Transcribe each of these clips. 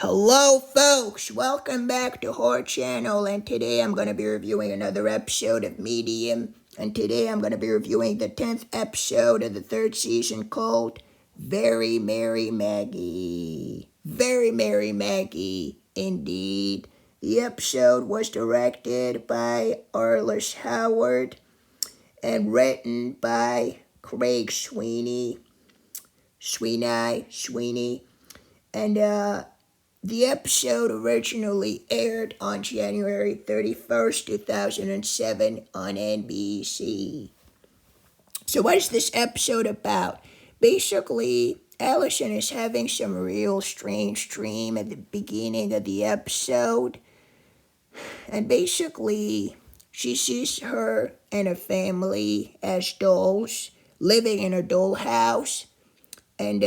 Hello folks, welcome back to our channel, and today I'm going to be reviewing another episode of Medium, and today I'm going to be reviewing the 10th episode of the 3rd season called Very Merry Maggie. Very Merry Maggie, indeed. The episode was directed by Arliss Howard and written by Craig Sweeney, and the episode originally aired on January 31st, 2007 on NBC. So what is this episode about? Basically, Allison is having some real strange dream at the beginning of the episode. And basically, she sees her and her family as dolls, living in a dollhouse. And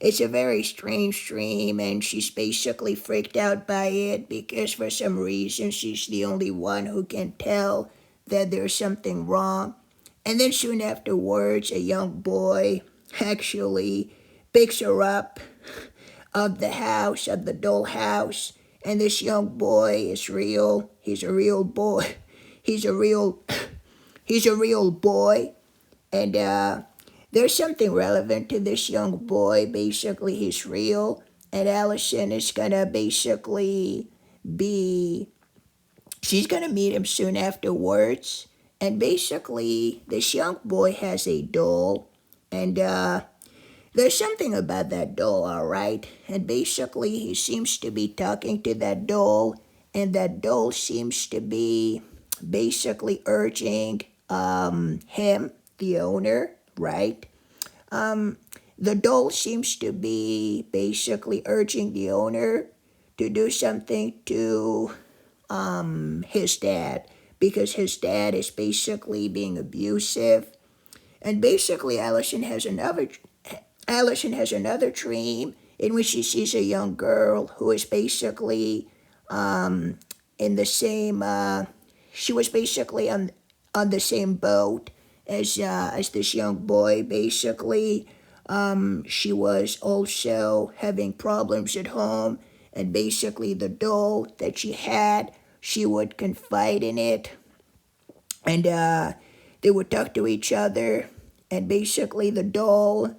it's a very strange dream, and she's basically freaked out by it because for some reason she's the only one who can tell that there's something wrong. And then soon afterwards, a young boy actually picks her up of the house, of the doll house, and this young boy is real. He's a real boy. He's a real boy, and there's something relevant to this young boy. Basically, he's real, and Allison is gonna basically she's gonna meet him soon afterwards. And basically, this young boy has a doll, and there's something about that doll, all right? And basically, he seems to be talking to that doll, and that doll seems to be basically urging him, the owner, right? The doll seems to be basically urging the owner to do something to his dad, because his dad is basically being abusive. And basically, Allison has another dream in which she sees a young girl who is basically in the same. She was basically on the same boat as this young boy. Basically, she was also having problems at home, and basically the doll that she had, she would confide in it, and they would talk to each other, and basically the doll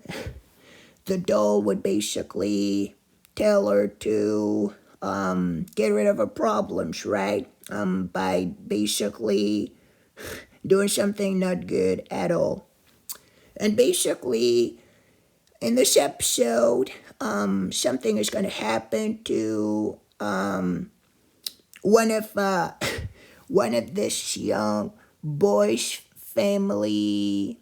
would basically tell her to get rid of her problems, right? By basically doing something not good at all. And basically, in this episode, something is going to happen to one of this young boy's family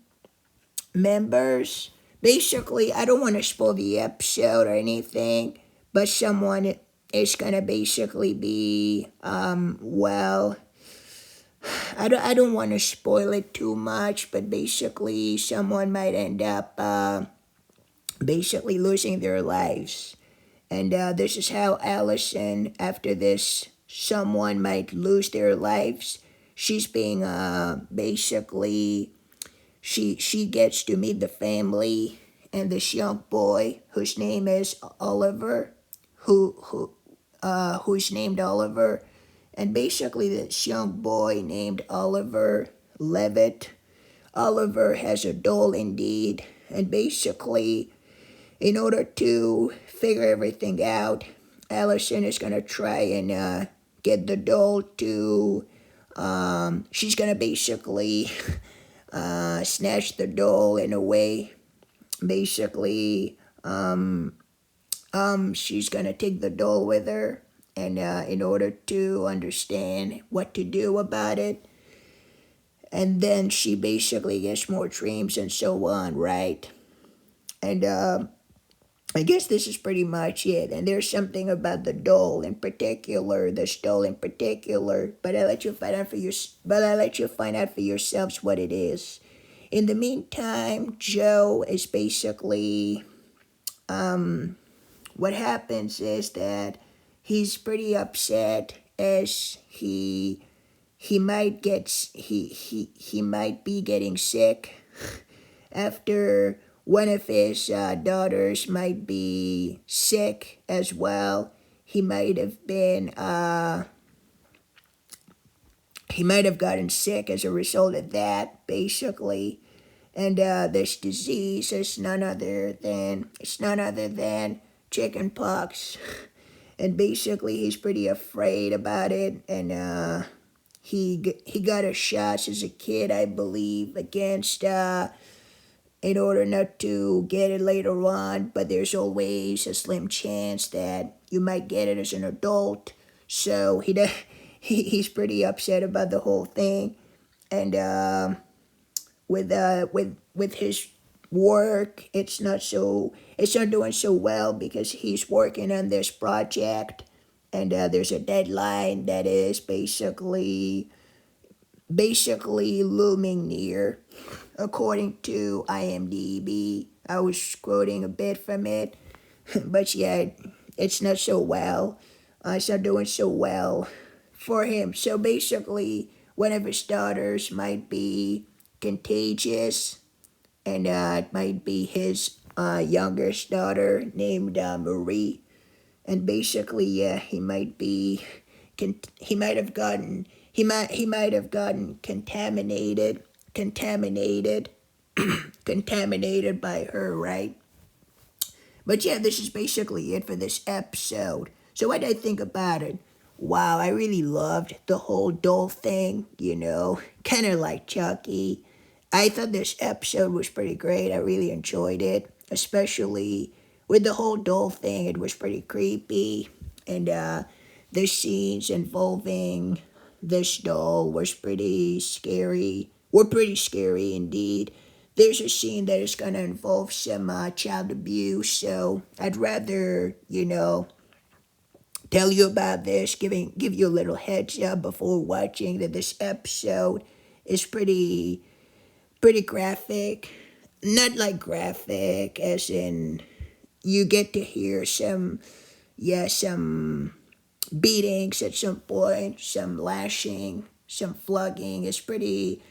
members. Basically, I don't want to spoil the episode or anything, but someone is going to basically be, I don't want to spoil it too much, but basically someone might end up basically losing their lives. And this is how Allison, after this, someone might lose their lives. She's being basically, she gets to meet the family and this young boy whose name is Oliver, who's named Oliver. And basically, this young boy named Oliver Levitt. Oliver has a doll indeed. And basically, in order to figure everything out, Allison is going to try and get the doll to, she's going to basically snatch the doll in a way. Basically, she's going to take the doll with her, and in order to understand what to do about it. And then she basically gets more dreams and so on, right? And I guess this is pretty much it. And there's something about the doll in particular, this doll in particular, but I'll let you find out for yourselves what it is. In the meantime, Joe is basically, what happens is that he's pretty upset as he might be getting sick after one of his daughters might be sick as well. He might have been he might have gotten sick as a result of that, basically. And this disease is none other than chicken pox. And basically, he's pretty afraid about it. And he got a shot as a kid, I believe, against in order not to get it later on. But there's always a slim chance that you might get it as an adult. So he's pretty upset about the whole thing. And with his work, it's not doing so well because he's working on this project, and there's a deadline that is basically looming near, according to IMDb. I was quoting a bit from it, but yeah, it's not so well. It's not doing so well for him. So basically, one of his daughters might be contagious, and it might be his youngest daughter named Marie. And basically, yeah, he might have gotten contaminated contaminated by her, right? But yeah, this is basically it for this episode. So what did I think about it? Wow, I really loved the whole doll thing, kind of like Chucky. I thought this episode was pretty great. I really enjoyed it, especially with the whole doll thing. It was pretty creepy. And the scenes involving this doll was pretty scary. Were pretty scary indeed. There's a scene that is going to involve some child abuse, so I'd rather, tell you about this, give you a little heads up before watching that this episode is pretty graphic. Not like graphic as in you get to hear some beatings at some point, some lashing, some flogging. It's pretty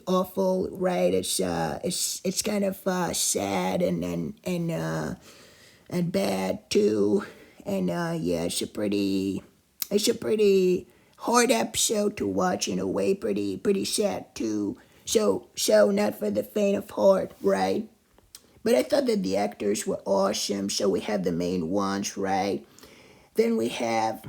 awful, right? It's kind of sad and bad too. And yeah, it's a pretty hard episode to watch in a way, pretty sad too. So not for the faint of heart, right? But I thought that the actors were awesome. So we have the main ones, right? Then we have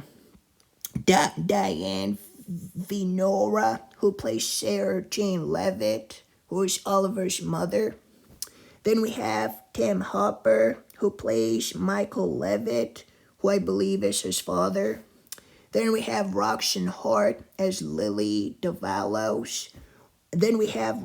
Diane Venora, who plays Sarah Jane Levitt, who is Oliver's mother. Then we have Tim Hopper, who plays Michael Levitt, who I believe is his father. Then we have Roxanne Hart as Lily DeValos. Then we have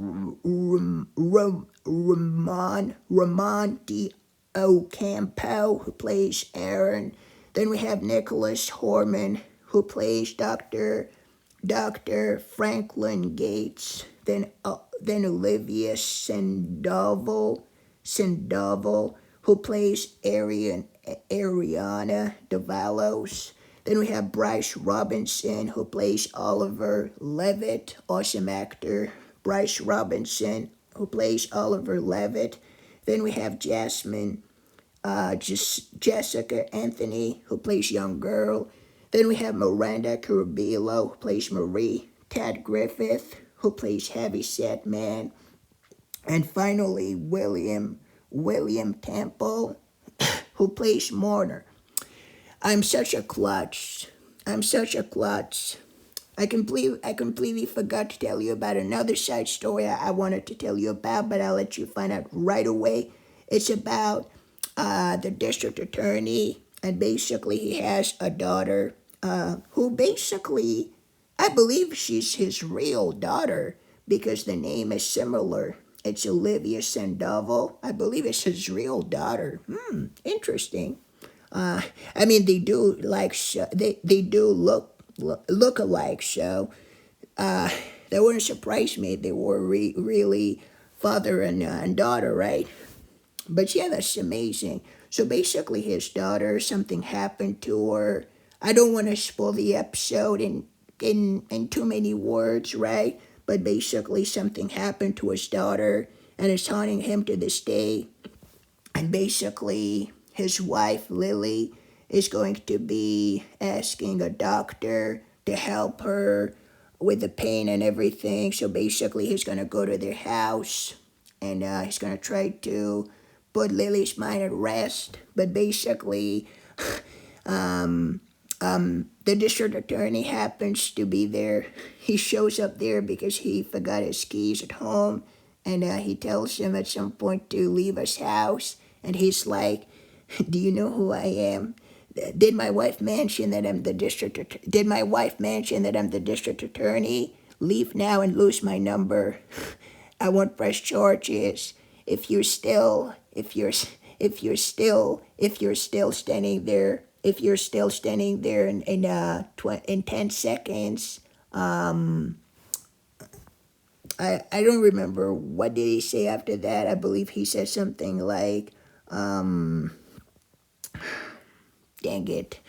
Ramon D. Ocampo, who plays Aaron. Then we have Nicholas Horman, who plays Dr. Franklin Gates. Then Olivia Sandoval, who plays Ariana DeValos. Then we have Bryce Robinson, who plays Oliver Levitt, awesome actor. Bryce Robinson, who plays Oliver Levitt. Then we have Jessica Anthony, who plays young girl. Then we have Miranda Carabillo, who plays Marie. Ted Griffith, who plays Heavyset Man. And finally, William Temple, who plays Marner. I'm such a klutz. I completely forgot to tell you about another side story I wanted to tell you about, but I'll let you find out right away. It's about the district attorney, and basically he has a daughter who basically, I believe she's his real daughter because the name is similar. It's Olivia Sandoval. I believe it's his real daughter. Interesting. I mean, they do look alike, so that wouldn't surprise me if they were really father and daughter, right? But yeah, that's amazing. So basically, his daughter, something happened to her. I don't want to spoil the episode in too many words, right? But basically, something happened to his daughter, and it's haunting him to this day. And basically, his wife, Lily, is going to be asking a doctor to help her with the pain and everything. So basically, he's going to go to their house and he's going to try to put Lily's mind at rest. But basically, the district attorney happens to be there. He shows up there because he forgot his keys at home. And he tells him at some point to leave his house. And he's like, do you know who I am? Did my wife mention that I'm the district attorney? Leave now and lose my number. I won't press charges. If you're still standing there in 10 seconds, I don't remember what did he say after that. I believe he said something like, dang it.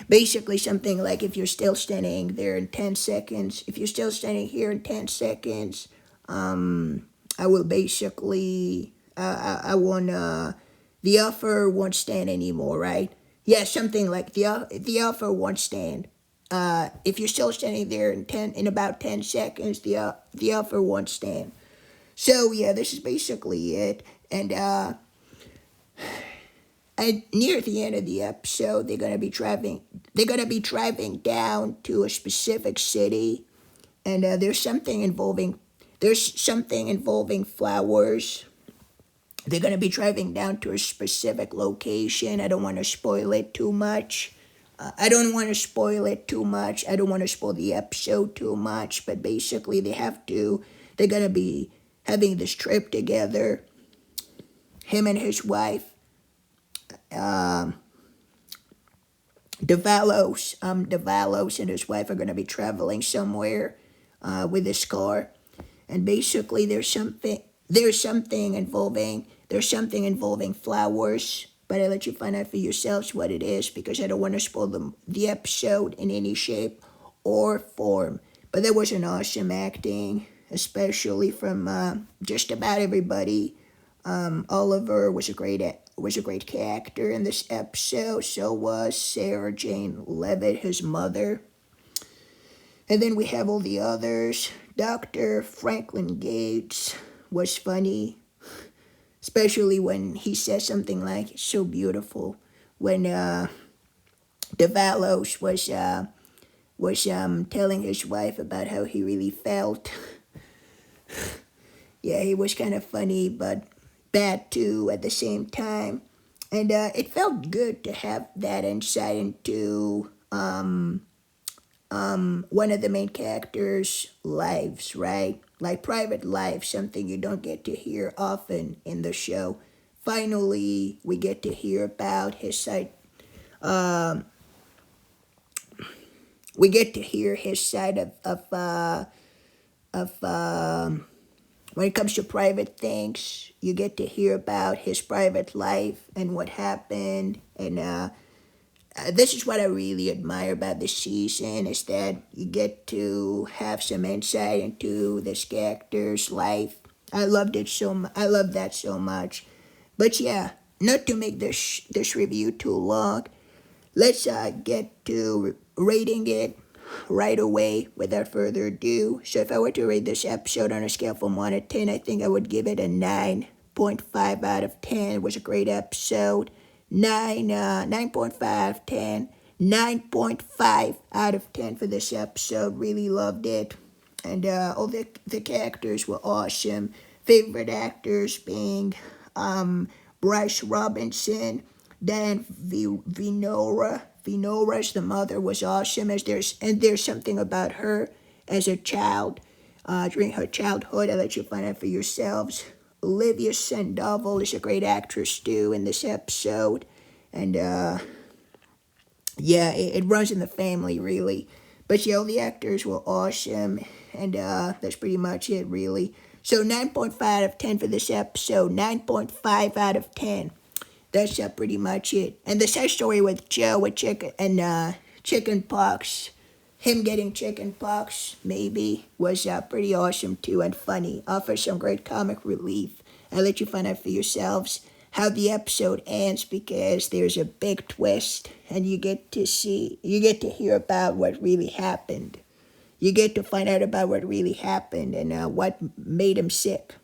Basically something like, if you're still standing there in 10 seconds, if you're still standing here in 10 seconds, I will basically, I won't, the offer won't stand anymore, right? Yeah, something like the offer won't stand. If you're still standing there in about 10 seconds, the offer won't stand. So yeah, this is basically it. And near the end of the episode, they're gonna be driving down to a specific city, and there's something involving flowers. They're gonna be driving down to a specific location. I don't want to spoil it too much. I don't want to spoil the episode too much, but basically they're gonna be having this trip together, him and his wife. Davalos and his wife are going to be traveling somewhere with his car, and basically there's something involving flowers, but I'll let you find out for yourselves what it is, because I don't want to spoil the episode in any shape or form. But there was an awesome acting, especially from just about everybody. Oliver was a great character in this episode. So was Sarah Jane Levitt, his mother. And then we have all the others. Dr. Franklin Gates was funny, especially when he says something like, "It's so beautiful." When Davalos was telling his wife about how he really felt. Yeah, he was kind of funny, but bad too at the same time. And it felt good to have that insight into one of the main characters' lives, right? Like private life, something you don't get to hear often in the show. Finally, we get to hear about his side. We get to hear his side of when it comes to private things. You get to hear about his private life and what happened. And this is what I really admire about this season, is that you get to have some insight into this character's life. I love that so much. But yeah, not to make this review too long, let's get to rating it right away without further ado. So if I were to rate this episode on a scale from 1 to 10, I think I would give it a 9.5 out of 10. It was a great episode. 9.5, 10. 9.5 out of 10 for this episode. Really loved it. And all the characters were awesome. Favorite actors being Bryce Robinson, Dan Vinora's the mother was awesome, there's something about her as a child during her childhood. I'll let you find out for yourselves. Olivia Sandoval is a great actress too in this episode, and yeah, it runs in the family really. But yeah, all the actors were awesome, and that's pretty much it really. So 9.5 out of 10 for this episode. 9.5 out of 10. That's pretty much it. And the side story with Joe with chicken pox, him getting chicken pox maybe was pretty awesome too and funny. Offers some great comic relief. I'll let you find out for yourselves how the episode ends because there's a big twist and you get to hear about what really happened. You get to find out about what really happened and what made him sick.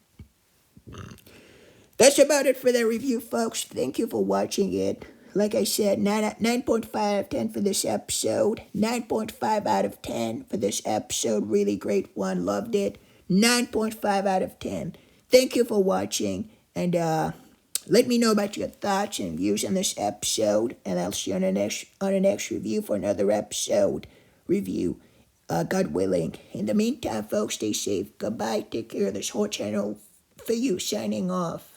That's about it for the review, folks. Thank you for watching it. Like I said, 9.5 out of 10 for this episode. 9.5 out of 10 for this episode. Really great one. Loved it. 9.5 out of 10. Thank you for watching. And let me know about your thoughts and views on this episode. And I'll see you on the next review for another episode review. God willing. In the meantime, folks, stay safe. Goodbye. Take care of this whole channel for you. Signing off.